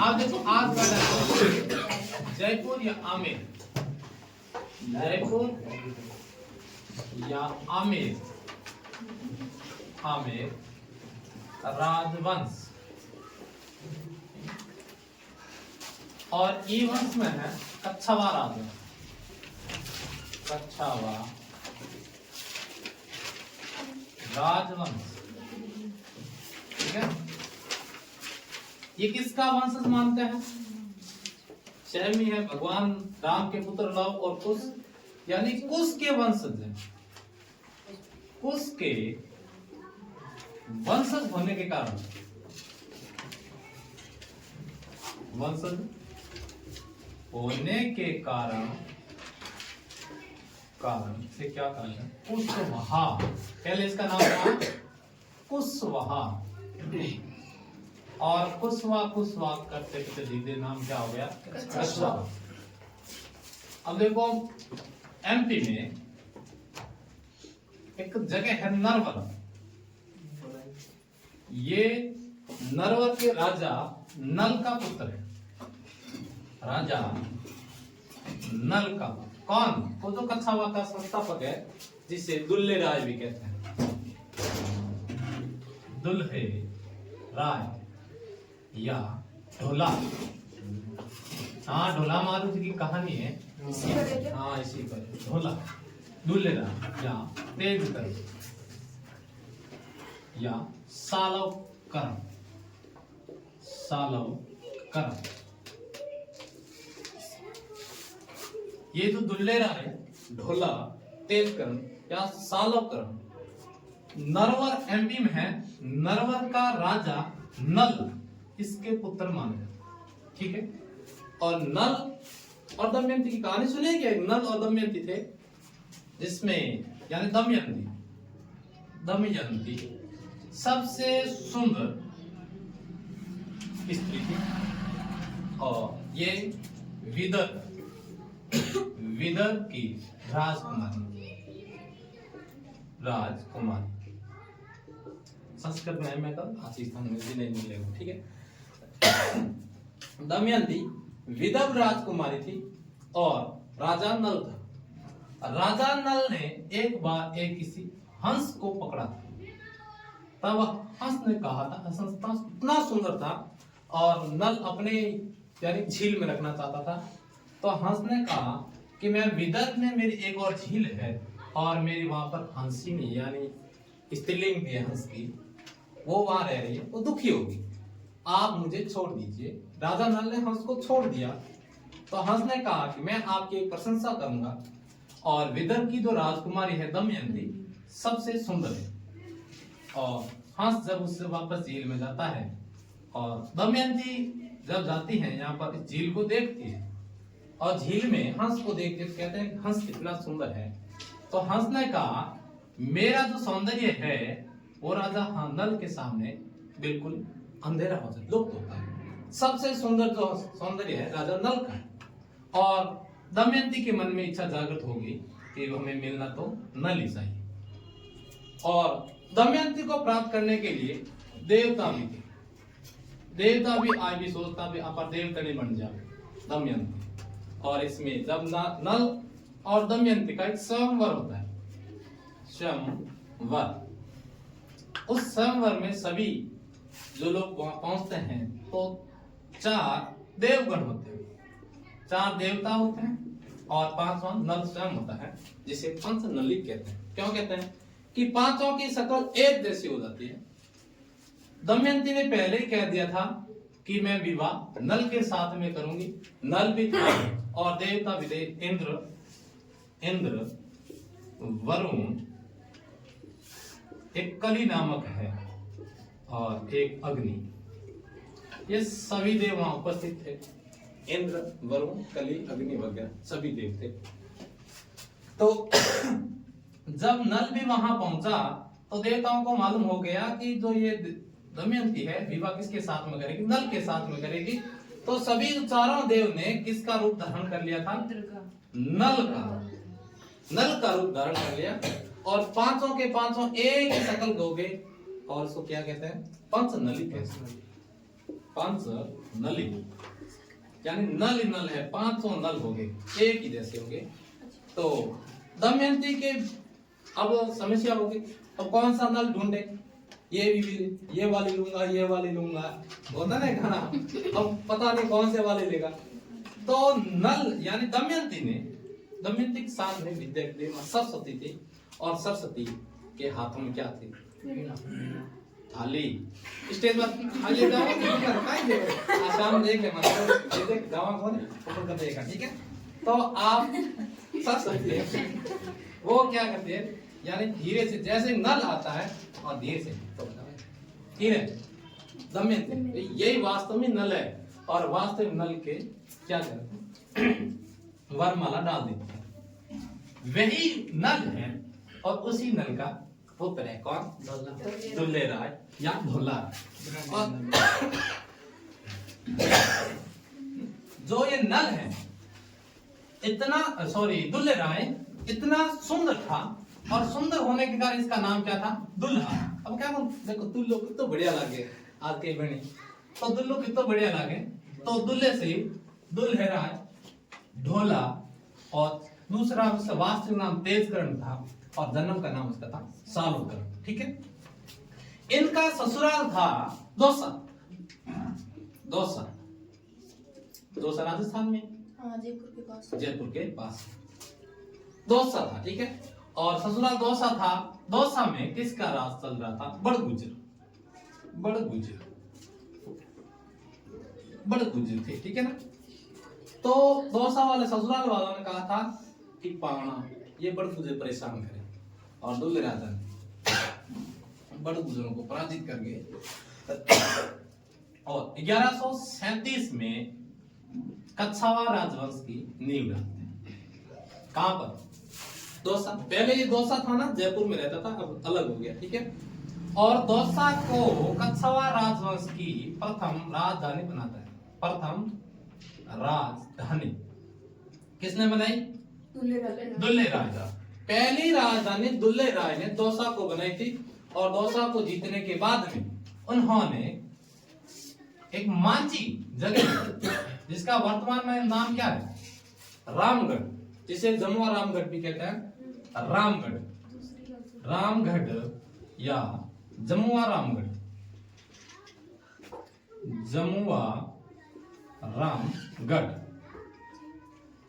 आप देखो आज का जयपुर या आमेर, जयपुर या आमेर, आमेर राजवंश, और ई वंश में है कच्छावा राजवंश, कच्छावा राजवंश। ठीक है, ये किसका वंशज मानते हैं? शहमी है, भगवान राम के पुत्र लव और कुश, यानी कुश के वंशज हैं। कुश के वंशज होने के कारण, वंशज होने के कारण से क्या कारण है? कुशवाहा। पहले इसका नाम था कुशवाहा, और कुशवा करते करते धीरे नाम क्या हो गया? कच्छावा। अब देखो एमपी में एक जगह है नरवर, ये नरवर के राजा नल का पुत्र है। राजा नल का कौन? वो जो कच्छावा का संस्थापक है, जिसे दुल्हे राय भी कहते हैं। दुल्हे राय या ढोला। हाँ, ढोला मारुति की कहानी है। हाँ, इसी पर ढोला, दुल्हे राय या तेज कर या सालव करम, सालव करम। ये जो दुल्हे राय, ढोला, तेज करम या सालव करम नरवर एमपी में है। नरवर का राजा नल इसके पुत्र माने जाते। ठीक है, और नल और दमयंती की कहानी सुनिए क्या? नल और दमयंती थे, जिसमें यानी दमयंती सबसे सुंदर स्त्री थी, और ये विदर की राजकुमारी। संस्कृत में है, मैं कल आशीष नहीं मिलेगा। ठीक है, दमयंती विदर्भ राजकुमारी थी और राजा नल था। राजा नल ने एक बार एक किसी हंस को पकड़ा था। तब हंस ने कहा था, हंस इतना सुंदर था और नल अपने यानी झील में रखना चाहता था। तो हंस ने कहा कि मैं विदर्भ में मेरी एक और झील है और मेरी वहां पर हंसिनी यानी स्त्रीलिंग भी है हंस की, वो वहां रह रही है, वो दुखी होगी, आप मुझे छोड़ दीजिए। राजा नल ने हंस को छोड़ दिया। तो हंस ने कहा कि मैं आपकी प्रशंसा करूंगा, और विदर्भ की जो राजकुमारी है दमयंती सबसे सुंदर है। और हंस जब उससे वापस झील में जाता है, और दमयंती जब जाती है यहाँ पर इस झील को देखती है, और झील में हंस को देखते कहते हैं हंस कितना सुंदर है। तो हंस ने कहा मेरा जो सौंदर्य है वो राजा नल के सामने बिल्कुल अंधेरा हो जाता, लुप्त होता है। सबसे सुंदर जो सौंदर्य है राजा नल का है। और दमयंती के मन में इच्छा जागृत होगी कि हमें मिलना तो नल ही चाहिए। और दमयंती को प्राप्त करने के लिए देवता भी थे। देवता भी आज भी सोचता भी आप देवता नहीं बन जाए दमयंती। और इसमें जब नल और दमयंती का एक स्वयंवर होता है, स्वयंवर, उस स्वयंवर में सभी जो लोग वहां पहुंचते हैं तो 4 देवगण होते हैं, 4 देवता होते हैं, और 5वां नल स्वयं होता है, जिसे पंच नली कहते हैं। क्यों कहते हैं? कि 5 की शक्ल एक जैसी हो जाती है। दमयंती ने पहले ही कह दिया था कि मैं विवाह नल के साथ में करूंगी। नल भी था और देवता भी थे, इंद्र, वरुण, एक कली नामक है, और एक अग्नि। ये सभी देव वहां उपस्थित थे। इंद्र, वरुण, कली, अग्नि वगैरह सभी देव थे। तो जब नल भी वहां पहुंचा तो देवताओं को मालूम हो गया कि जो ये दमयंती है विवाह किसके साथ में करेगी? नल के साथ में करेगी। तो सभी चारों देव ने किसका रूप धारण कर लिया था? नल का रूप धारण कर लिया, और 5 के 5 एक ही शकल हो गए, और उसको क्या कहते हैं? पंच नली कहते हैं। पंच नली, यानी नल ही नल है, 500 नल हो गए, एक ही जैसे हो गए। तो दमयंती के अब समस्या होगी, अब कौन सा नल ढूंढे, ये वाली लूंगा, ये वाली लूंगा, होता ना खाना, अब पता नहीं कौन से वाले लेगा। तो नल यानी दमयंती के सामने विद्या की देवी सरस्वती थी, और सरस्वती के हाथों में क्या थी, थाली। स्टेज पर थाली गाँव आसाम देखे मतलब गाँव कौन ऊपर कर देगा, ठीक है। तो आप सरस्वती वो क्या करते हैं, यानी धीरे से जैसे नल आता है और धीरे से, तो ठीक है दमयंती यही वास्तव में नल है, और वास्तविक नल के क्या करते हैं, वरमाला डाल देते हैं, वही नल है। और उसी नल का पुत्र है कौन, दुल्ले राय या ढोला। और जो ये नल है इतना, सॉरी दुल्ले राय इतना सुंदर था, और सुंदर होने के कारण इसका नाम क्या था, दुल्हा। अब क्या बोल, देखो दुल्लो कितना बढ़िया लगे आज के बनी, तो दुल्लो कितना बढ़िया लगे, तो दुल्ले से दुल्हे राय ढोला, और दूसरा उसका वास्तविक नाम तेजकर्ण था, और जन्म का नाम उसका था सालोकर्ण, ठीक है। इनका ससुराल था दौसा, दौसा राजस्थान में, जयपुर के पास दौसा था, ठीक है। और ससुराल दौसा था, दौसा में किसका राज चल रहा था, बड़गुजर थे, ठीक है ना। तो दौसा वाले ससुराल वालों ने कहा था कि पावना ये बड़गुजर परेशान करे, और दुल्ले राजा ने बड़गुजरों को पराजित करके और 1137 में कच्छावा राजवंश की नींव डालते हैं। कहां पर, दौसा। पहले ये दौसा था ना, जयपुर में रहता था, अब अलग हो गया, ठीक है। और दौसा को कच्छावा राजवंश की प्रथम राजधानी बनाता है, प्रथम राजधानी किसने बनाई, दुल्ले राजा। पहली राजधानी दुल्ले राय ने दौसा को बनाई थी, और दौसा को जीतने के बाद में उन्होंने एक मांझी जगह, जिसका वर्तमान में नाम क्या है, रामगढ़, जिसे जमुआ रामगढ़ भी कहते हैं, रामगढ़ या जमुआ रामगढ़,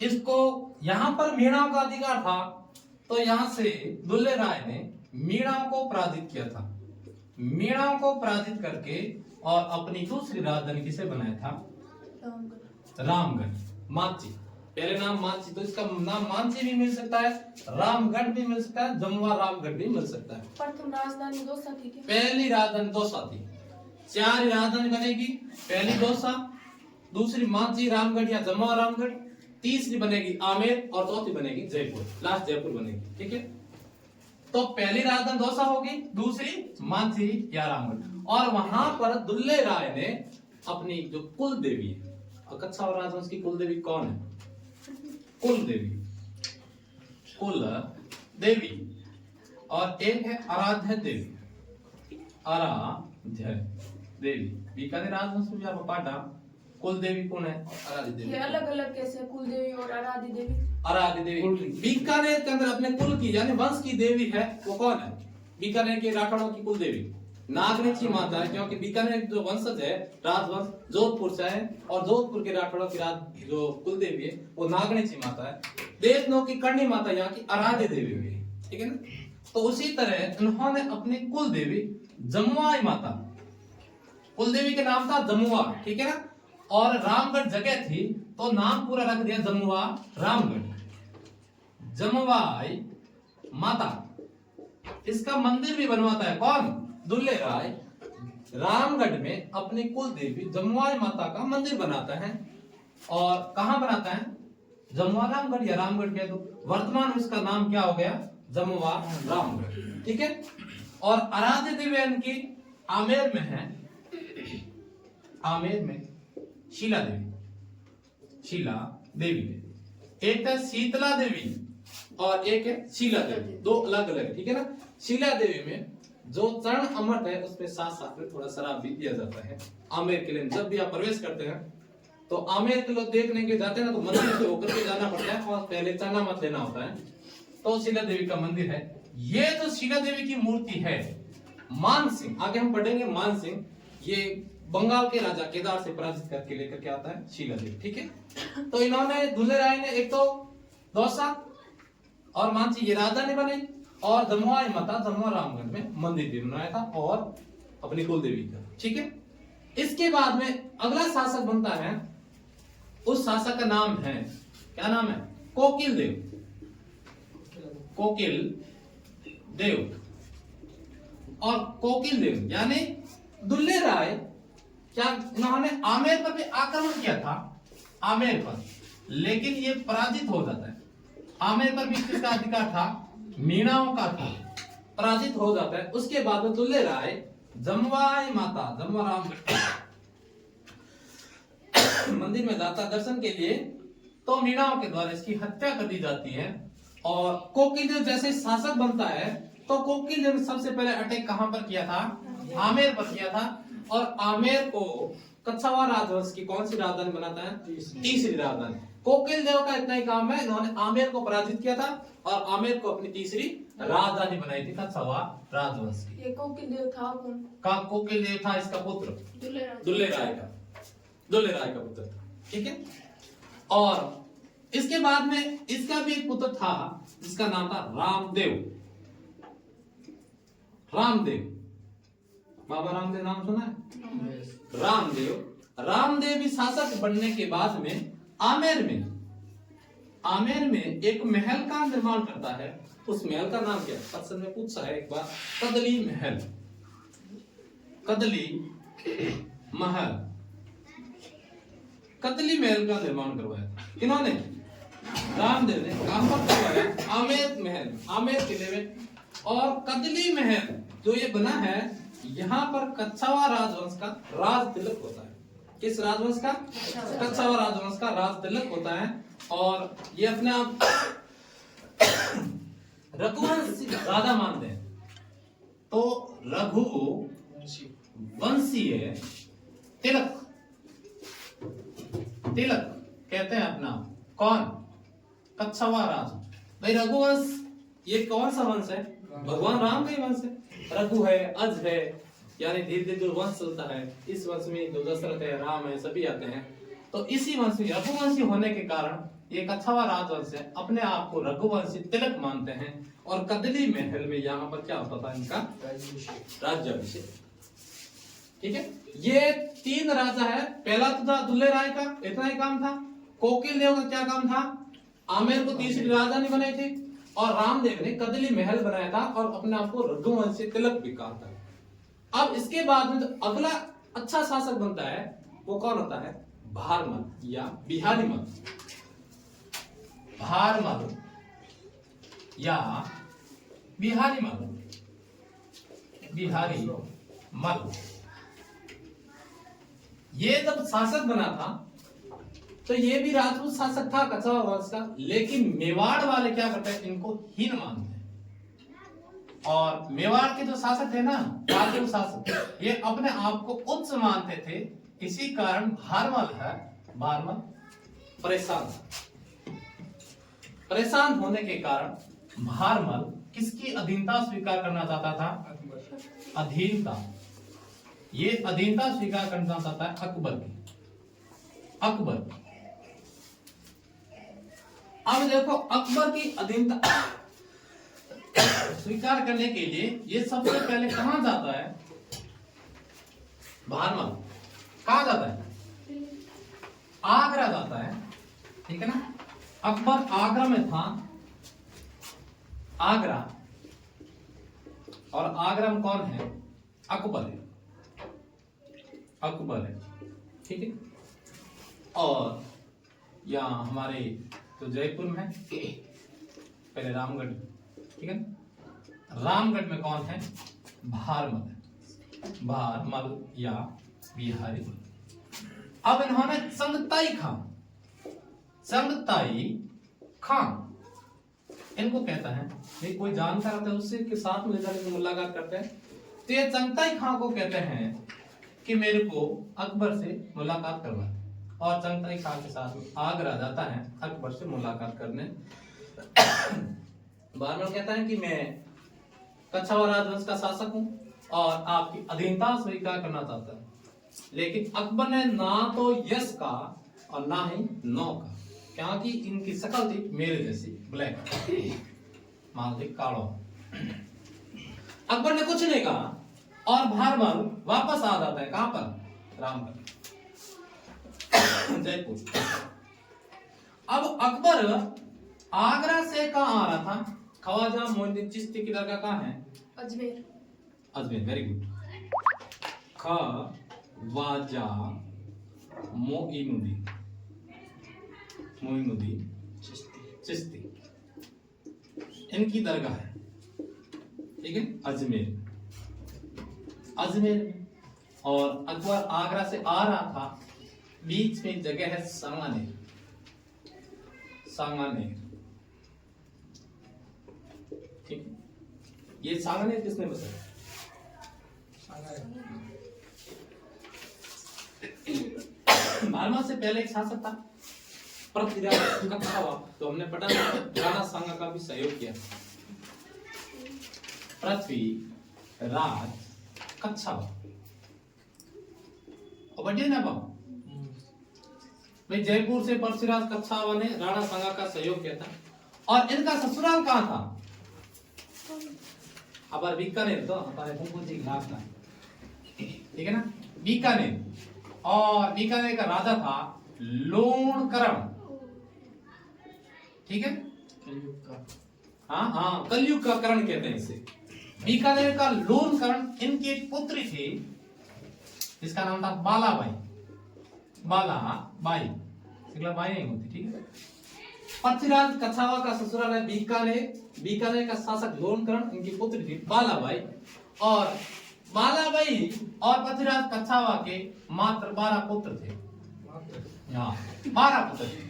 इसको यहां पर मीणाओं का अधिकार था, तो यहां से दुल्ले राय ने मीणाओं को पराजित किया था, मीणाओं को पराजित करके, और अपनी दूसरी राजधानी किसे बनाया था, रामगढ़, मांची। पहले नाम मांची, तो इसका नाम मांची भी मिल सकता है, रामगढ़ भी मिल सकता है, जमुआ रामगढ़ भी मिल सकता है। प्रथम राजधानी दौसा थी क्या? पहली राजधानी दौसा थी, 4 राजधानी बनेगी, पहली दौसा, दूसरी मांची रामगढ़ या जमुआ रामगढ़, तीसरी बनेगी आमेर, और चौथी बनेगी जयपुर, लास्ट जयपुर बनेगी, ठीक है। तो पहली राजधानी दौसा होगी, दूसरी मांची या रामगढ़, और वहां पर दुल्ले राय ने अपनी जो कुल देवी है, कच्छावा राजवंश की कुल देवी कौन है, कुल देवी, और एक है आराध्य देवी, बीकानेर राजवंश में आप पाटा कुल देवी कौन है, आराध्य देवी। ये अलग अलग कैसे, कुल देवी और आराध्य देवी? आराध्य देवी बीकानेर के अंदर अपने कुल की यानी वंश की देवी है, वो कौन है, बीकानेर के राठौड़ों की कुल देवी नागनेची माता है, क्योंकि बीकानेर जो वंशज है राजवंश जोधपुर से है, और जोधपुर के राठौड़ों की जो कुल देवी है वो नागनेची माता है। देशनों की करणी माता यहाँ की आराध्य देवी हुई, ठीक है ना। तो उसी तरह उन्होंने अपनी कुल देवी जमुआ माता, कुल देवी के नाम था जमुआ, ठीक है ना, और रामगढ़ जगह थी, तो नाम पूरा रख दिया जमुआ रामगढ़, जमुआई माता। इसका मंदिर भी बनवाता है कौन, दुल्ले राय, रामगढ़ में अपनी कुल देवी जमुआ माता का मंदिर बनाता है। और कहां बनाता है, जमुआ रामगढ़ या रामगढ़ के, तो वर्तमान में इसका नाम क्या हो गया, जमुआ रामगढ़, ठीक है। और आराध्य देवी इनकी आमेर में है, आमेर में शीला देवी, एक है शीतला देवी और एक है शीला देवी, दो अलग अलग, ठीक है ना। शीला देवी में जो चरण अमृत है उसमें साथ साथ में थोड़ा शराब भी दिया जाता है आमेर किले में। जब भी आप प्रवेश करते हैं तो आमेर किले देखने के जाते हैं ना, तो मंदिर से होकर के जाना पड़ता है और पहले चना मत लेना होता है। तो शीला देवी का मंदिर है। ये जो शीला देवी की मूर्ति है, मान सिंह, आगे हम पढ़ेंगे, मान सिंह ये बंगाल के राजा केदार से पराजित करके लेकर के आता है शीला देवी, ठीक है। तो इन्होंने दुल्ले राय ने एक तो दौसा और मानसी ये राजा ने बनाई, और जमुआई माता जमुआ रामगढ़ में मंदिर भी बनाया था और अपनी कुल देवी का, ठीक है। इसके बाद में अगला शासक बनता है, उस शासक का नाम है, क्या नाम है, कोकिल देव। कोकिल देव, और कोकिल देव यानी दुल्ले राय, क्या इन्होंने आमेर पर भी आक्रमण किया था, आमेर पर, लेकिन ये पराजित हो जाता है। आमेर पर भी किसका अधिकार था, मीणाओं का था, पराजित हो जाता है। उसके बाद में दुल्ले राय जमुआई माता जमुआ रामगढ़ मंदिर में जाता दर्शन के लिए, तो मीणाओं के द्वारा इसकी हत्या कर दी जाती है। और कोकिल देव जैसे शासक बनता है, तो कोकिल देव ने सबसे पहले अटैक कहां पर किया था, आमेर पर किया था। और आमेर को कच्छावा राजवंश की कौन सी राजधानी बनाता है, तीसरी राजधानी। कोकिल देव का इतना ही काम है, इन्होंने आमेर को पराजित किया था और आमेर को अपनी तीसरी राजधानी बनाई थी कच्छावा राजवंश की। ये कोकिल देव था कौन? का कोकिल देव था इसका पुत्र, दुल्ले राय का पुत्र था, ठीक है। और इसके बाद में इसका भी एक पुत्र था जिसका नाम था रामदेव। बाबा रामदेव नाम सुना है? रामदेव भी शासक बनने के बाद में आमेर में एक महल का निर्माण करता है। उस महल का नाम क्या, प्रश्न में पूछा है एक बार, कदली महल का निर्माण करवाया। किन्होंने, रामदेव ने। कहां पर करवाया, आमेर किले में। और कदली महल जो ये बना है, यहाँ पर कच्छावा राजवंश का राज तिलक होता है। किस राजवंश का, कच्छावा राजवंश का राज तिलक होता है। और ये अपने आप रघुवंश राजा मानते हैं, तो रघु वंशीय तिलक कहते हैं अपना, कौन, कच्छावा राज। भाई रघुवंश ये कौन सा वंश है, भगवान राम का ही वंश है। रघु है, अज है, यानी धीरे धीरे जो वंश चलता है, इस वंश में जो दशरथ है, राम है, सभी आते हैं। तो इसी वंश में रघुवंशी होने के कारण ये कच्छावा राजवंश है, अपने आप को रघुवंशी तिलक मानते हैं। और कदली महल में यहाँ पर क्या होता था, इनका राज्याभिषेक, ठीक है। ये तीन राजा है। पहला तो था दुल्ले राय का, इतना ही काम था। कोकिल देव का क्या काम था, आमेर को तीसरी राजधानी बनाई थी। और रामदेव ने कदली महल बनाया था और अपने आप को रघुवंशी तिलक भी कहा था। अब इसके बाद में तो अगला अच्छा शासक बनता है, वो कौन होता है, भारमल या बिहारी मल। भारमल या बिहारी मल, ये जब शासक बना था तो ये भी राजपूत शासक था कच्छावा वंश का, लेकिन मेवाड़ वाले क्या करते हैं, इनको हीन मानते हैं। और मेवाड़ के जो शासक थे ना, राजपूत शासक, ये अपने आप को उच्च मानते थे। इसी कारण भारमल परेशान होने के कारण भारमल किसकी अधीनता स्वीकार करना चाहता था, अधीनता। ये अधीनता स्वीकार करना चाहता है अकबर। अब देखो, अकबर की अधीनता स्वीकार करने के लिए ये सबसे पहले कहां जाता है, भारमल कहां जाता है, आगरा जाता है, ठीक है ना। अकबर आगरा में था, आगरा, और आगरा में कौन है, अकबर है, ठीक है। और यहाँ हमारे तो जयपुर में पहले रामगढ़, ठीक है। रामगढ़ में कौन है, भारमल या बिहारी। अब इन्होंने संगताई खान इनको कहता है, ये कोई जानकार आता है उससे के साथ में जाकर मुलाकात करते हैं। तो ये चंगताई खां को कहते हैं कि मेरे को अकबर से मुलाकात करवा दे। और चंगताई खां के साथ में आगरा जाता है अकबर से मुलाकात करने। बहरमल कहता है कि मैं कछावा राजवंश का शासक हूं और आपकी अधीनता स्वीकार करना चाहता हूं। लेकिन अकबर ने ना तो यस का और ना ही नो का, क्योंकि इनकी शक्ल थी मेरे जैसी ब्लैक, मालिक कालो। अकबर ने कुछ नहीं कहा और भारमल वापस आ जाता है। कहां पर? रामगढ़, जयपुर। अब अकबर आगरा से कहां आ रहा था? ख्वाजा मोइनुद्दीन चिश्ती की दरगाह कहां है? अजमेर। Ajmer, very good. ख्वाजा मोइनुद्दीन चिश्ती, इनकी दरगाह है, ठीक है, अजमेर में। और अकबर आगरा से आ रहा था, बीच में जगह है सांगानेर। ठीक है, ये सांगानेर किसने बसाया? भारमल से पहले एक शासक था पृथ्वीराज कच्छावा, तो हमने पढ़ा राणा सांगा का भी सहयोग किया। पृथ्वीराज कच्छावा और बढ़िया ना बाबू भाई, जयपुर से पृथ्वीराज कच्छावा ने राणा सांगा का सहयोग किया था। और इनका ससुराल कहां था? अब बीकानेर, तो हमारे जी घाट का, ठीक है ना, बीकानेर। और बीकानेर का राजा था लोणकरण, ठीक है, हाँ, कलयुग का करण कहते हैं इसे। बीकानेर का लोणकरण, इनकी एक पुत्री थी जिसका नाम था बालाबाई। बाई नहीं होती, ठीक है। पृथ्वीराज कच्छावा का ससुराल है बीकानेर का शासक लोणकरण, इनकी पुत्री थी बालाबाई। और बालाबाई और पृथ्वीराज कच्छावा के मात्र 12 पुत्र थे। 12 पुत्र थे,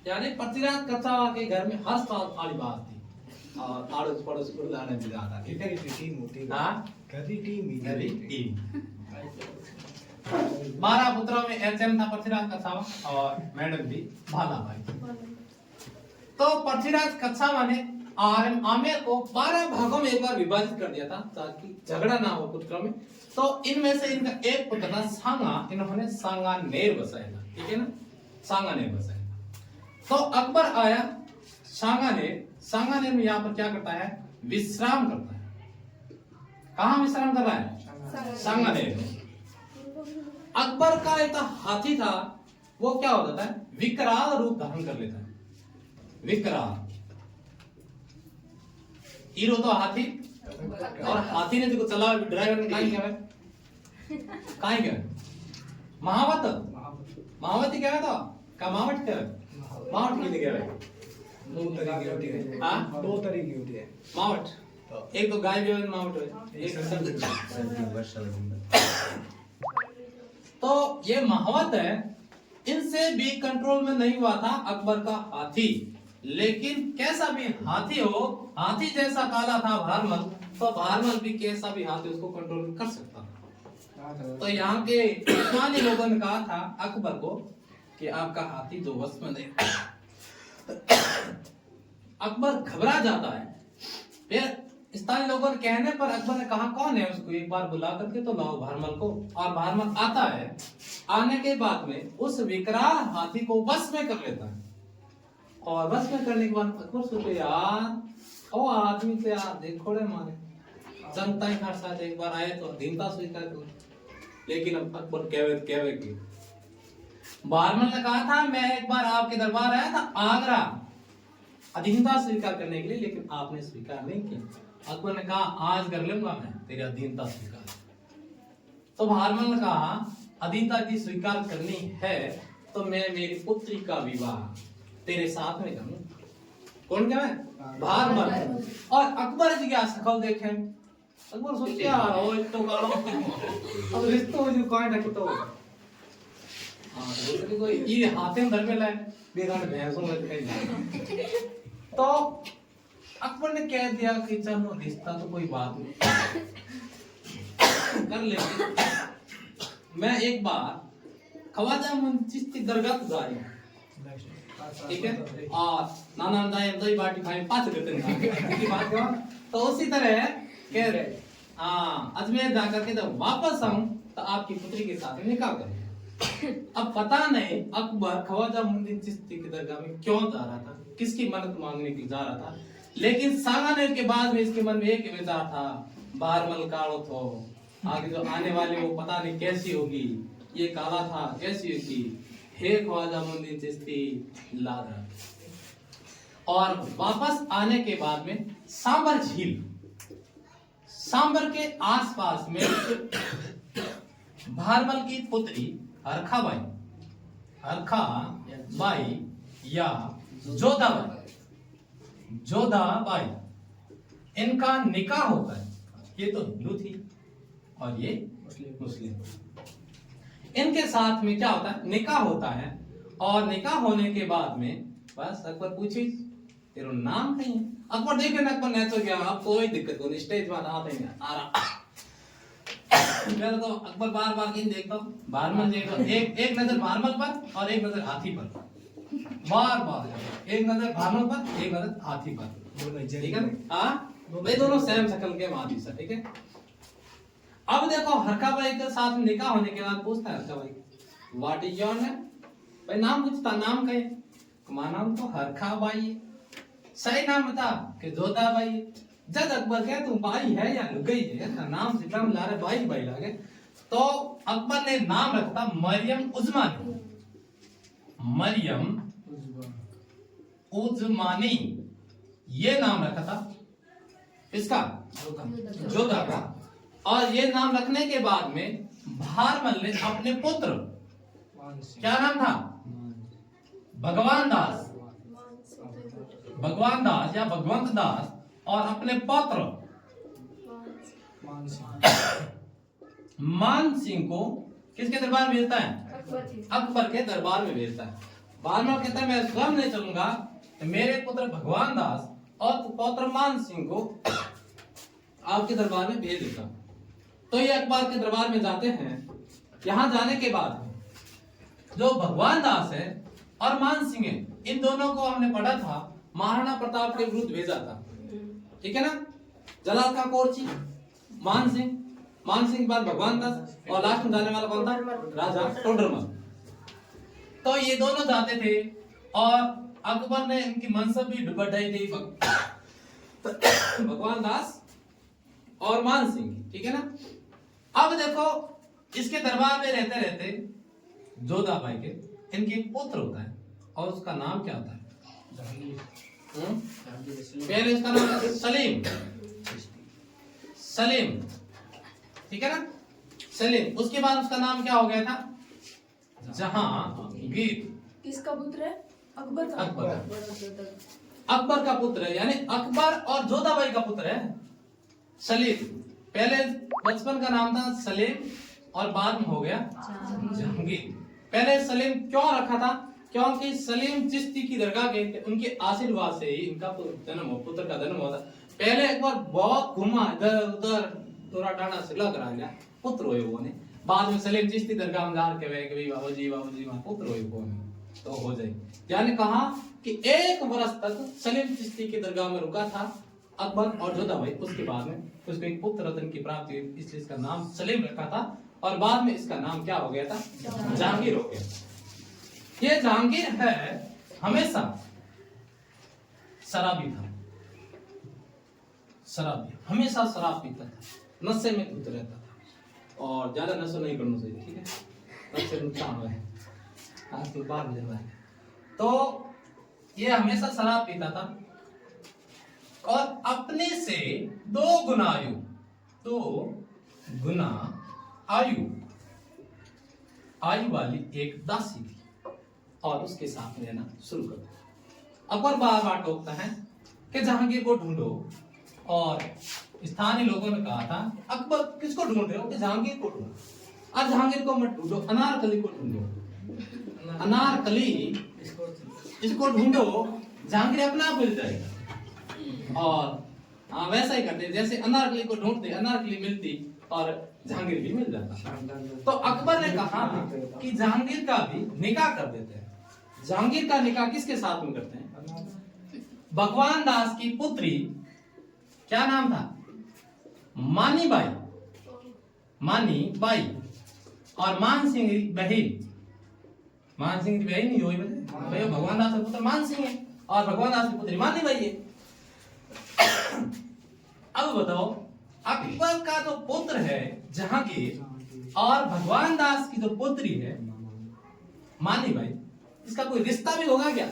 यानी पृथ्वीराज कच्छावा के घर में हर साल थाली बात थी और आड़ोस पड़ोस उड़ाने भी जाता, ठीक है। टीम होती है, हां, गधी टीम। 12 पुत्रों में एचएम था पृथ्वीराज कच्छावा और मैडम थी बालाबाई। तो पृथ्वीराज कच्छावा ने आमेर को 12 भागों में एक बार विभाजित कर दिया था ताकि झगड़ा ना हो पुत्रों में। तो इनमें से इनका एक पुत्र था सांगा, इन्होंने सांगानेर बसाया था, ठीक है ना, सांगानेर बसाया। तो अकबर आया सांगानेर में, यहाँ पर क्या करता है? विश्राम करता है। कहां विश्राम कर रहा है? सांगानेर में। अकबर का एक हाथी था, वो क्या हो जाता है? विकराल रूप धारण कर लेता है। विकराल हीरो तो हाथी, और हाथी ने जो चला ड्राइवर ने कहां गया? महावती क्या था? का मावट क्या है? मावट के लिए गया है। 2 तरीके होती है, हां, 2 तरीके होती है मावट। एक तो गाय भी मावट है, एक तो ये महावत है। इनसे भी कंट्रोल में नहीं हुआ था अकबर का हाथी। लेकिन कैसा भी हाथी हो, हाथी जैसा काला था भारमल, तो भारमल भी कैसा भी हाथी उसको कंट्रोल कर सकता था। तो यहाँ के स्थानीय लोगों ने कहा था अकबर को कि आपका हाथी तो वश में नहीं। अकबर घबरा जाता है। फिर स्थानीय लोगों के कहने पर अकबर ने कहा कौन है, उसको एक बार बुला करके तो लाओ भारमल को। और भारमल आता है। आने के बाद में उस विकराल हाथी को वश में कर लेता है। और वश में करने के बाद अकबर सोचे यार ओ आदमी से यार देखो रे मारे जनता ही खार साथ एक बार आए तो अधीनता स्वीकार करो। लेकिन अब अकबर कहवे की भारमल ने कहा था मैं एक बार आपके दरबार आया था आगरा अधीनता स्वीकार करने के लिए, लेकिन आपने स्वीकार नहीं किया। अकबर ने कहा आज कर लूंगा मैं तेरी अधीनता स्वीकार। तो भारमल ने कहा अधीनता की स्वीकार करनी है तो मैं मेरी पुत्री का विवाह तेरे साथ में करूंगा। कौन क्या है? भारमल। और अकबर जी क्या शकल देखे, अकबर सोचते यार ओ तो गाड़ो अब रिश्तो जो कौन है तो हां तो कोई ये हाथे में धर में लाए बेगान भैंसों में कहीं। तो अकबर ने कह दिया कि चलो रिश्ता तो कोई बात नहीं कर लेंगे। मैं एक बार ख्वाजा मोइनुद्दीन चिश्ती दरगाह को जा रही हूँ, ठीक है, और नाना दाई दही बाटी खाई पाँच देते हैं बात क्यों। तो उसी तरह कह रहे अजमेर जाकर के जब वापस आऊं तो आपकी पुत्री के साथ निकाह करें। अब पता नहीं अकबर ख्वाजा मोइनुद्दीन चिश्ती की दरगाह में क्यों जा रहा था, किसकी मन्नत मांगने के जा रहा था, लेकिन सांगानेर के बाद में इसके मन में एक विचार था, बारमल कालो तो आगे जो आने वाली वो पता नहीं कैसी होगी, ये काला था कैसी होगी, हे ख्वाजा मोइनुद्दीन चिश्ती लाद रहा। और वापस आने के बाद में सांबर झील, सांबर के आसपास में भारमल की पुत्री हरखाबाई या जोधाबाई इनका निकाह होता है। ये तो हिंदू थी और ये मुस्लिम। इनके साथ में क्या होता है, निकाह होता है। और निकाह होने के बाद में बस अकबर पूछी तेरा नाम कहीं है। अकबर देखे ना, अकबर ने तो क्या, अब कोई दिक्कत नहीं, स्टेज पर आते हैं आ रहा। मैं तो अकबर बार बार कहीं देखता हूँ, भारमल देखता हूँ, एक नजर भारमल पर और एक नजर हाथी पर, बार बार एक नजर भारमल पर एक नजर हाथी पर, ठीक है ना। भाई दोनों सेम शक्ल के हाथी से, ठीक है। अब देखो हरखाबाई के साथ निकाह होने के बाद पूछता है हरखाबाई व्हाट इज योर नेम, भाई नाम पूछता, नाम कहे, तुम्हारा नाम तो हरखाबाई है, सही नाम बता कि जोधाबाई है। जब अकबर कहे तुम भाई है या लुगाई है, नाम से नाम ला रहे भाई भाई लागे, तो अकबर ने नाम रखता मरियम उज़मानी, मरियम उज़मानी ये नाम रखा था इसका, जोधा का। और ये नाम रखने के बाद में भारमल ने अपने पुत्र, क्या नाम था, भगवान दास या भगवंत दास, और अपने पुत्र मान सिंह को किसके दरबार में भेजता है, अकबर के दरबार में भेजता है। भारमल कहता है मैं स्वयं नहीं चलूंगा, मेरे पुत्र भगवान दास और पुत्र मान सिंह को आपके दरबार में भेज देता। तो ये अकबर के दरबार में जाते हैं। यहाँ जाने के बाद जो भगवान दास है और मान सिंह है, इन दोनों को हमने पढ़ा था महाराणा प्रताप के विरुद्ध भेजा था, ठीक है ना। जलाल का कोरची, मान सिंह के बाद भगवान दास, और लास्ट में जाने वाला कौन था, राजा टोडरमल। तो ये दोनों जाते थे और अकबर ने इनकी मनसब भी बढ़ाई थी, भगवान दास और मान सिंह, ठीक है ना। अब देखो इसके दरबार में रहते रहते जोधाबाई के इनके पुत्र होता है और उसका नाम क्या होता है, पहले इसका नाम सलीम, ठीक है ना, सलीम। उसके बाद उसका नाम क्या हो गया था, जहांगीर। किसका पुत्र है, अकबर का, अकबर का पुत्र है, यानी अकबर और जोधाबाई का पुत्र है सलीम। पहले बचपन का नाम था सलीम और बाद में हो गया जहांगीर। पहले सलीम क्यों रखा था, क्योंकि सलीम चिश्ती की दरगाह गए थे, उनके आशीर्वाद से ही इनका पुत्र का जन्म हुआ था। पहले एक बार बहुत घुमा इधर उधर, तोरा टाना से लग रहा है पुत्र हुए वो ने। बाद में सलीम चिश्ती दरगाह में जार के कि बाबूजी पुत्र हुए वो तो हो जाए। यानी कहा कि एक वर्ष तक सलीम चिश्ती की दरगाह में रुका था अकबर और जोधाबाई। उसके बाद में उसको एक पुत्र रत्न की प्राप्ति हुई, इसलिए इसका नाम सलीम रखा था। और बाद में इसका नाम क्या हो गया था, जहांगीर हो गया। ये जहांगीर है हमेशा शराबी था, हमेशा शराब पीता था, नशे में धुत रहता था। और ज्यादा नशा नहीं करना चाहिए, ठीक है, नशे नुकसान है, आज तो बात हो जाए। तो ये हमेशा शराब पीता था और अपने से 2 गुना आयु वाली एक दासी थी और उसके साथ रहना शुरू कर दिया। अकबर बार बार टोकता है कि जहांगीर को ढूंढो, और स्थानीय लोगों ने कहा था अकबर किसको ढूंढ रहे हो, कि जहांगीर को ढूंढो। आज जहांगीर को मत ढूंढो, अनारकली को ढूंढो, अनारकली इसको ढूंढो, जहांगीर अपने आप मिल जाएगा। और वैसा ही करते जैसे अनारकली को ढूंढते, अनारकली मिलती और जहांगीर भी मिल जाता। तो अकबर ने कहा कि जहांगीर का भी निकाह कर देते हैं। जहांगीर का निकाह किसके साथ में करते हैं? भगवान दास की पुत्री, क्या नाम था? मानी बाई, मानी बाई और मान सिंह की बहन। मान सिंह की बहन नहीं हुई भाई, भगवान दास का पुत्र मान सिंह है और भगवान दास की पुत्री मानी बाई है। अब बताओ, अकबर का जो पुत्र है जहांगीर और भगवान दास की जो पुत्री है मानी बाई, इसका कोई रिश्ता भी होगा क्या?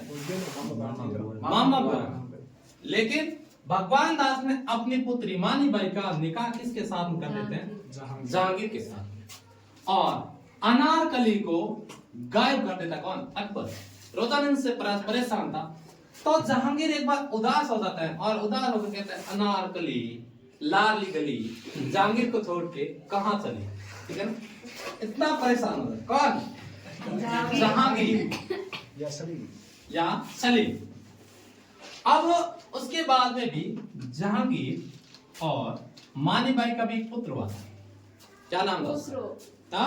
मामा बाप। लेकिन भगवान दास ने अपनी पुत्री मानी बाई का निकाह किसके साथ कर देते हैं? जहांगीर के साथ। और अनारकली को गायब कर देता कौन? अकबर। रोजानंद से परेशान था, तो जहांगीर एक बार उदास हो जाता है और उदास होकर कहता है अनारकली लाली गली जहांगीर को छोड़ के कहां चली? ठीक है ना, इतना परेशान हो गया। कौन? जहांगीर या सलीम। अब उसके बाद में भी जहांगीर और मानी बाई का भी एक पुत्र हुआ था। क्या नाम था?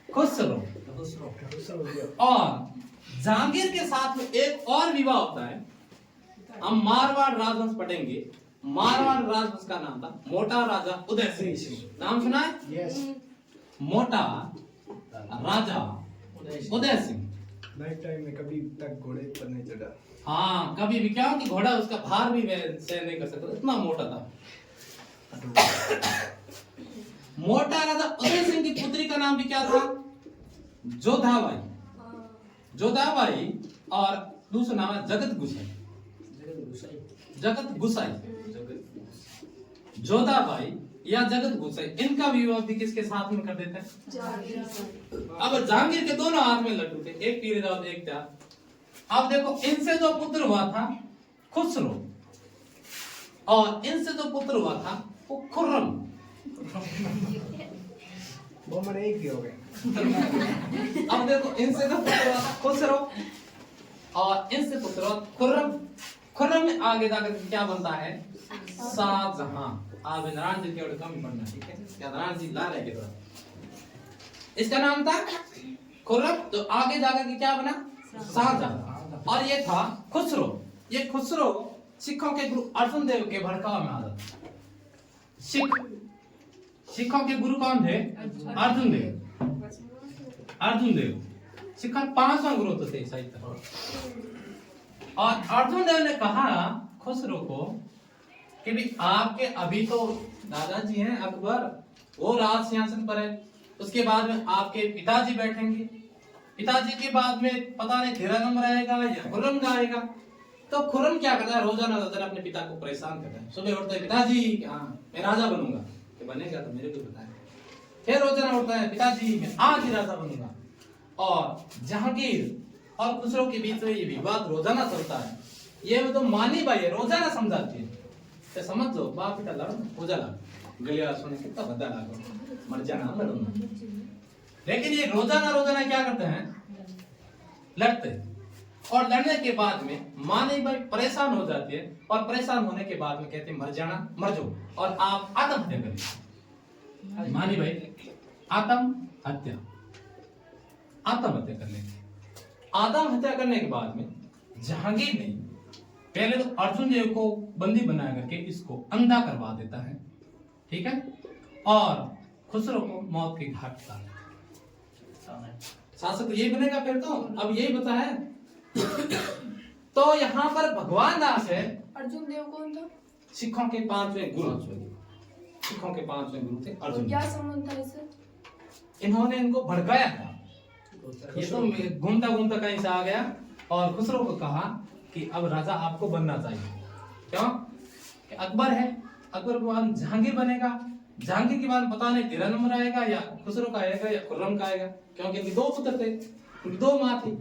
खुसरो। और जहांगीर के साथ में एक और विवाह होता है। हम मारवाड़ राजवंश पढ़ेंगे। मारवाड़ राजवंश का नाम था मोटा राजा उदय सिंह। नाम सुना है? यस। मोटा राजा उदय सिंह। नाइट टाइम में कभी तक घोड़े पर नहीं चढ़ा। हाँ, कभी भी क्या कि घोड़ा उसका भार भी सहन नहीं कर सकता, इतना मोटा था। मोटा राजा उदय सिंह की पुत्री का नाम भी क्या था? जोधाबाई। जोधाबाई और दूसरा नाम है जगत गुसाई। जगत गुसाई, जोधाबाई या जगत गुसाई, इनका विवाह भी किसके साथ में कर देते हैं? अब जहांगीर के दोनों हाथ में लड्डू थे, एक पीले और एक त्याग। अब देखो, इनसे जो पुत्र हुआ था खुसरो और इनसे जो पुत्र हुआ था वो खुर्रम। वो मैंने एक ही हो गए। अब देखो, इनसे जो पुत्र हुआ था खुसरो और इनसे पुत्र हुआ खुर्रम। खुर्रम में आगे जाकर क्या बनता है? शाहजहां। आप नारायण जी के कम पढ़ना, ठीक है? क्या नारायण जी ला रहे हैं? इसका नाम था खुर्रम, तो आगे जाकर के क्या बना? शाहजहां। और ये था खुसरो। ये खुसरो सिखों के गुरु अर्जुन देव के भड़काव में आ जाता। सिखों के गुरु कौन थे? अर्जुन देव। अर्जुन देव सिखों 5वां गुरु तो थे ईसाई धर्म। और अर्जुन देव ने कहा खुसरो को कि भी आपके अभी तो दादाजी हैं अकबर, वो राज सिंहासन पर है, उसके बाद में आपके पिताजी बैठेंगे, पिताजी के बाद में पता नहीं तेरा नंबर आएगा या खुर्रम का आएगा। तो खुर्रम क्या करता है? रोजाना अपने पिता को परेशान करता है। सुबह उठता है, पिताजी हाँ मैं राजा बनूंगा। कि बनेगा तो मेरे को बताए। फिर रोजाना उठता है, पिताजी मैं आज ही राजा बनूंगा। और जहांगीर और खुसरो के बीच में ये विवाद रोजाना चलता है। ये तो मानी बाई है, रोजाना समझाती है। तो समझ लो, बाप बेटा लड़ो, हो जा गलिया सुने कितना बदा लागो, मर जाना लड़ो। लेकिन ये रोजाना क्या करते हैं? लड़ते हैं। और लड़ने के बाद में मानी बाई परेशान हो जाती है और परेशान होने के बाद में कहते हैं मर जाना, मर जाओ और आप आत्महत्या करिए। मानी बाई आत्महत्या कर लेते। आत्महत्या करने के बाद में जहांगीर ने पहले तो अर्जुन देव को बंदी बना करके इसको अंधा करवा देता है, ठीक है? और खुसरो को मौत के घाट उतार देता है। शासक यही बनेगा फिर तो, अब यही बता है। तो यहाँ पर भगवान दास है। अर्जुन देव कौन था? सिखों के 5वें गुरु। सिखों के 5वें गुरु थे अर्जुन। क्या संबंध था इससे? इन्होंने इनको भड़काया था। ये तो घूमता कहीं से आ गया और खुसरो को कहा कि अब राजा आपको बनना चाहिए। क्यों? कि अकबर है, अकबर के बाद जहांगीर बनेगा, जहांगीर के बाद पता नहीं तेरा नंबर आएगा या खुसरो का आएगा या खुर्रम का आएगा। क्योंकि इनके 2 पुत्र थे, इनकी 2 माँ थी।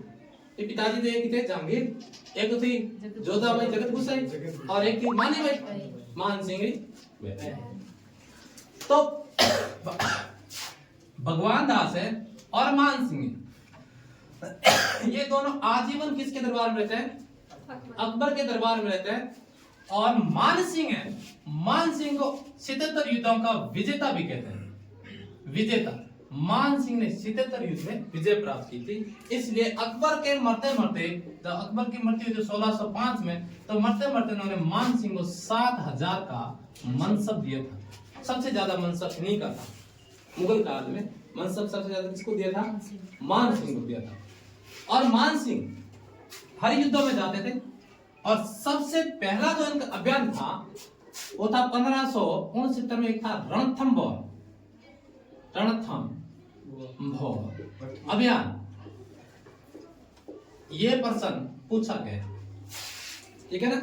ये पिताजी तो एक थे जहांगीर, एक तो थी जोधाबाई जगत गुसाई और एक थी मानी बाई मान सिंह। तो भगवान दास है और मान सिंह। ये दोनों आजीवन किसके दरबार में रहते हैं? अकबर के दरबार में रहते हैं। और मान सिंह है, मान सिंह को 77 युद्धों का विजेता भी कहते हैं। विजेता मान सिंह ने 77 युद्ध में विजय प्राप्त की थी। इसलिए अकबर के मरते मरते, जब अकबर की मृत्यु हुई 1605 में, तो मरते मरते उन्होंने मान सिंह को 7000 का मनसब दिया था। सबसे ज्यादा मनसब इन्हीं का था। मुगल काल में मनसब सबसे ज्यादा किसको दिया था? मान सिंह को दिया था। और मान सिंह हर युद्धों में जाते थे। और सबसे पहला जो इनका अभियान था वो था 1569 में, एक था रणथंभौर अभियान। ये प्रश्न पूछा गया, ठीक है ना?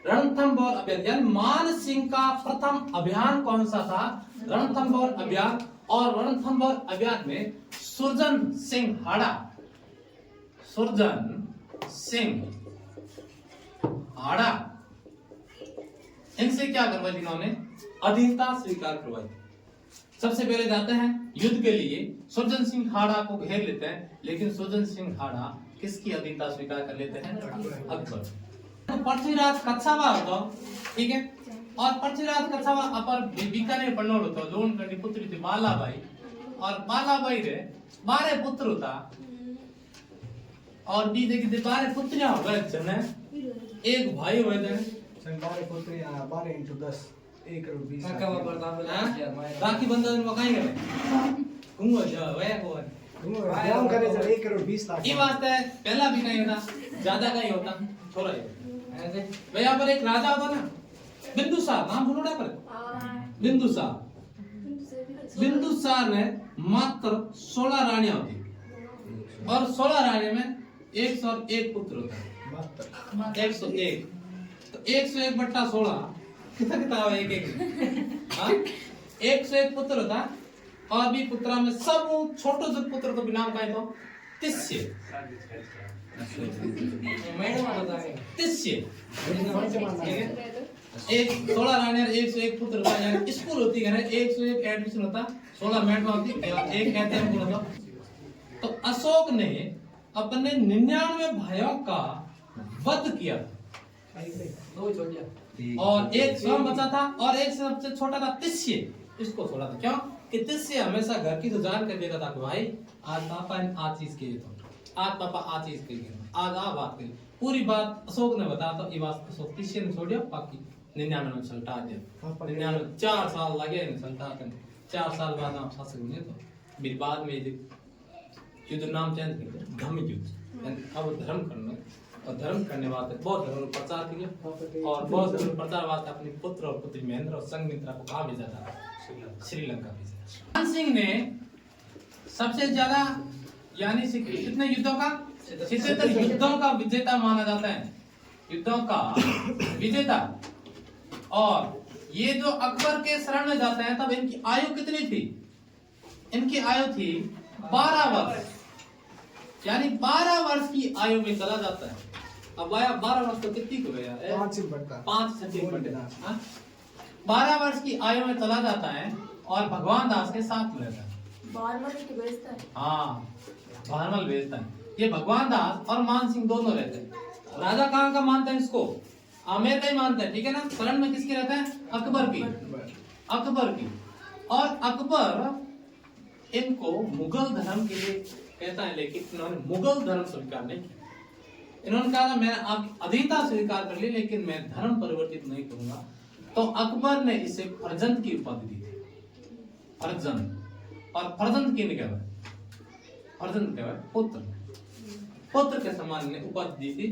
रणथंभौर अभियान, यानी मान सिंह का प्रथम अभियान कौन सा था? रणथंभौर अभियान। और रणथंभौर अभियान में सुरजन सिंह हाड़ा, सुरजन सिंह हाड़ा, इनसे क्या करवाई थी इन्होंने? अधीनता स्वीकार करवाई। सबसे पहले जाते हैं युद्ध के लिए, सुरजन सिंह हाड़ा को घेर लेते हैं। लेकिन सुरजन सिंह हाड़ा किसकी अधीनता स्वीकार कर लेते हैं? अकबर। तो पृथ्वीराज कच्छावा होता, ठीक है। और पृथ्वीराज कच्छावा अपर बीकानेर पन्नोड़ होता, जो उनकी पुत्री थी बालाबाई। और बालाबाई रे 12 पुत्र होता। और दी देखी 12 पुत्रियां हो गए जने, एक भाई हुए थे। 12 पुत्री 12 into 10 1 करोड़ 20 बाकी बंदा ने मकाई करे कुंगो जो वे को ध्यान करे जब 1 करोड़ 20 लाख। ये बात है, पहला भी नहीं होता, ज्यादा का ही होता, थोड़ा ही। वे यहाँ पर एक राजा होता ना, बिंदुसार, नाम सुनो ना पर? बिंदुसार। बिंदुसार ने मात्र 16 रानियां होती। और 16 रानियों में 101 पुत्र होता है। 101, तो 101 बट्टा 16 कितना कितना हुआ? एक एक हाँ 101 पुत्र होता। और भी पुत्रा में सब छोटो जो पुत्र को भी नाम का है तो तिस्य, तिस्य। एक 16 रानी 101 पुत्र होता, यानी स्कूल होती है 101 एडमिशन होता, 16 मेट होती, एक कहते हैं होता। तो अशोक ने अपने 99 भाइयों का वध किया और एक स्वयं बचा था। और एक सबसे छोटा था तिस्य, इसको छोड़ा था। क्यों? कि तिस्य हमेशा घर की तो जान कर देता था कि भाई आज पापा ने आज चीज की, तो आज पापा आज चीज की, आज आ बात करी। पूरी बात अशोक ने बताया, तो ये बात अशोक तिस्य ने छोड़ दिया, बाकी 99 में चलता दिया। 99 4 साल लगे इन चलता कर, 4 साल बाद आप शासक बने। तो फिर बाद में युद्ध नाम चेंज कर दिया, धम्म युद्ध। अब धर्म करना, और धर्म करने वास्ते बौद्ध धर्म प्रचार किया। और बौद्ध धर्म प्रचार वास्ते अपने पुत्र और पुत्री महेंद्र और संघमित्रा को कहाँ भेजा था? श्रीलंका भेजा। मान सिंह ने सबसे ज्यादा, यानी कितने युद्धों का? 77 युद्धों का विजेता माना जाता है, युद्धों का विजेता। और ये जो अकबर के शरण में जाते हैं, तब इनकी आयु कितनी थी? इनकी आयु थी 12 वर्ष, यानी 12 वर्ष की आयु में चला जाता है। अब आया 12 वर्ष तो कितनी को गया? 5 से बढ़ता, 5 से 3 बढ़ता। 12 वर्ष की आयु में चला जाता है और भगवान दास के साथ में रहता है। बारमल की बेचता है। हाँ, बारमल बेचता है। ये भगवान दास और मान सिंह दोनों रहते हैं। राजा कहाँ का मानते हैं इसको? आमेर का ही मानते हैं, ठीक है ना? शरण में किसके रहते हैं? अकबर की, अकबर की। और अकबर इनको मुगल धर्म के लिए कहता है, लेकिन इन्होंने मुगल धर्म स्वीकार नहीं किया। इन्होंने कहा मैं आप अधीनता स्वीकार कर ली, लेकिन मैं धर्म परिवर्तित नहीं करूंगा। तो अकबर ने इसे फर्जंद की उपाधि दी। फर्जंद, और फर्जंद किन कहवाए? फर्जंद कहवाए पुत्र, पुत्र के समान ने उपाधि दी थी।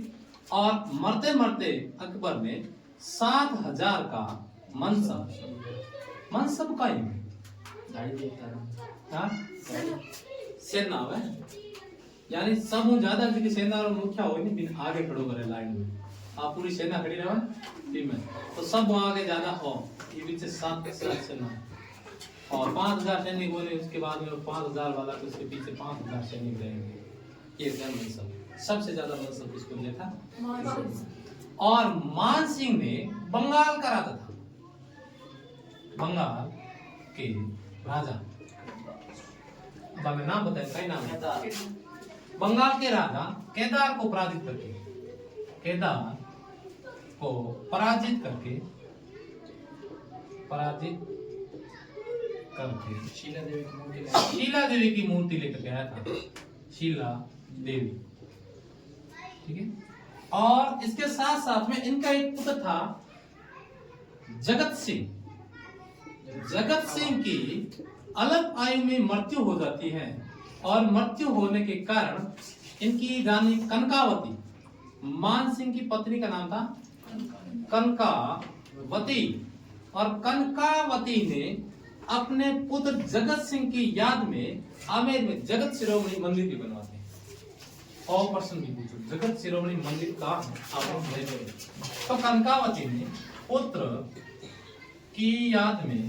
और मरते मरते अकबर ने 7000 का मनसब का ही सेना है, यानी सब ज्यादा की सेना और मुखिया हो नहीं, बिन आगे खड़ो करे लाइन में। आप पूरी सेना खड़ी रहो टीम में, तो सब वहां आगे ज्यादा हो, ये बीच से 7 सेना और 5000 सैनिक बोले। उसके बाद में 5000 वाला तो उसके पीछे 5000 सैनिक रहेंगे। ये मनसब सबसे ज्यादा मनसब किसको दिया था? और मान सिंह ने बंगाल का राजा था, बंगाल के राजा। अब हमें नाम बताए, कई नाम है? बंगाल के राजा केदार को पराजित करके, केदार को पराजित करके शीला देवी की मूर्ति शीला देवी की मूर्ति लेकर गया था, शीला देवी, ठीक है। और इसके साथ साथ में इनका एक पुत्र था जगत सिंह। जगत सिंह की अल्प आयु में मृत्यु हो जाती है और मृत्यु होने के कारण इनकी रानी कनकावती, मान सिंह की पत्नी का नाम था कनकावती, और कनकावती ने अपने पुत्र जगत सिंह की याद में आमेर में जगत शिरोमणि मंदिर भी बनवाते हैं। और प्रश्न भी पूछो, जगत शिरोमणि मंदिर कहाँ है? आमेर में। तो कनकावती ने पुत्र की याद में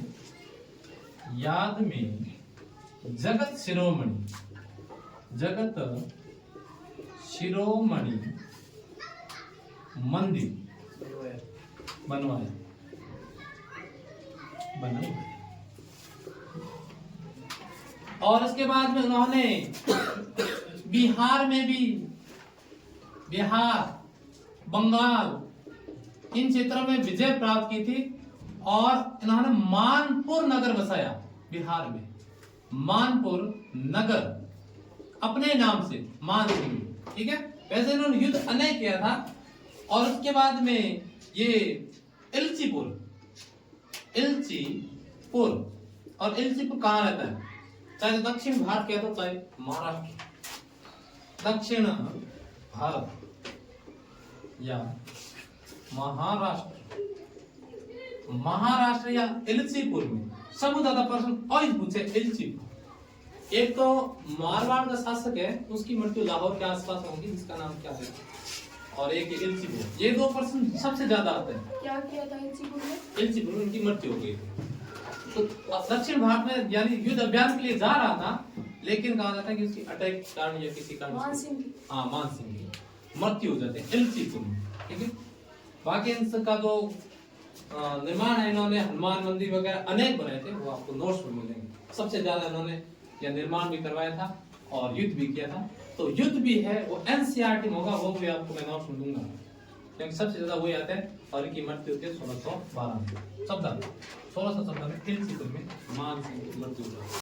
जगत शिरोमणि मंदिर बनवाया। और इसके बाद में उन्होंने बिहार में भी, बिहार, बंगाल इन क्षेत्रों में विजय प्राप्त की थी और इन्होंने मानपुर नगर बसाया। बिहार में मानपुर नगर अपने नाम से, मान सिंह, ठीक है। वैसे इन्होंने युद्ध अनेक किया था। और उसके बाद में ये इल्चीपुर, और इल्चीपुर कहाँ रहता है? चाहे दक्षिण भारत कहते हो चाहे महाराष्ट्र, दक्षिण भारत या महाराष्ट्र या इल्चीपुर में। सबसे ज्यादा प्रश्न और पूछे इल्चीपुर। एक तो मारवाड़ का शासक है, उसकी मृत्यु लाहौर के आसपास होगी, जिसका नाम क्या है, और एक इल्चीपुर। ये दो प्रश्न सबसे ज्यादा आते हैं। क्या किया था इल्चीपुर में? इल्चीपुर में उनकी मृत्यु हो गई थी। तो दक्षिण भारत में यानी युद्ध अभियान के लिए जा रहा था, लेकिन कहा जाता है कि उसकी अटैक कारण या किसी कारण मान सिंह की मृत्यु हो जाती है इल्चीपुर में, ठीक है। बाकी इनका जो निर्माण है, इन्होंने हनुमान मंदिर वगैरह अनेक बनाए थे, वो आपको नोट्स में मिलेंगे। सबसे ज्यादा इन्होंने यह निर्माण भी करवाया था और युद्ध भी किया था। तो युद्ध भी है वो एनसीईआरटी में होगा, वो भी आपको मैं नोट्स में दूंगा, क्योंकि सबसे ज्यादा वही आते हैं। और इनकी मृत्यु होती है 1612 में, 1617 में इल्चीपुर में मान सिंह की मृत्यु हुई।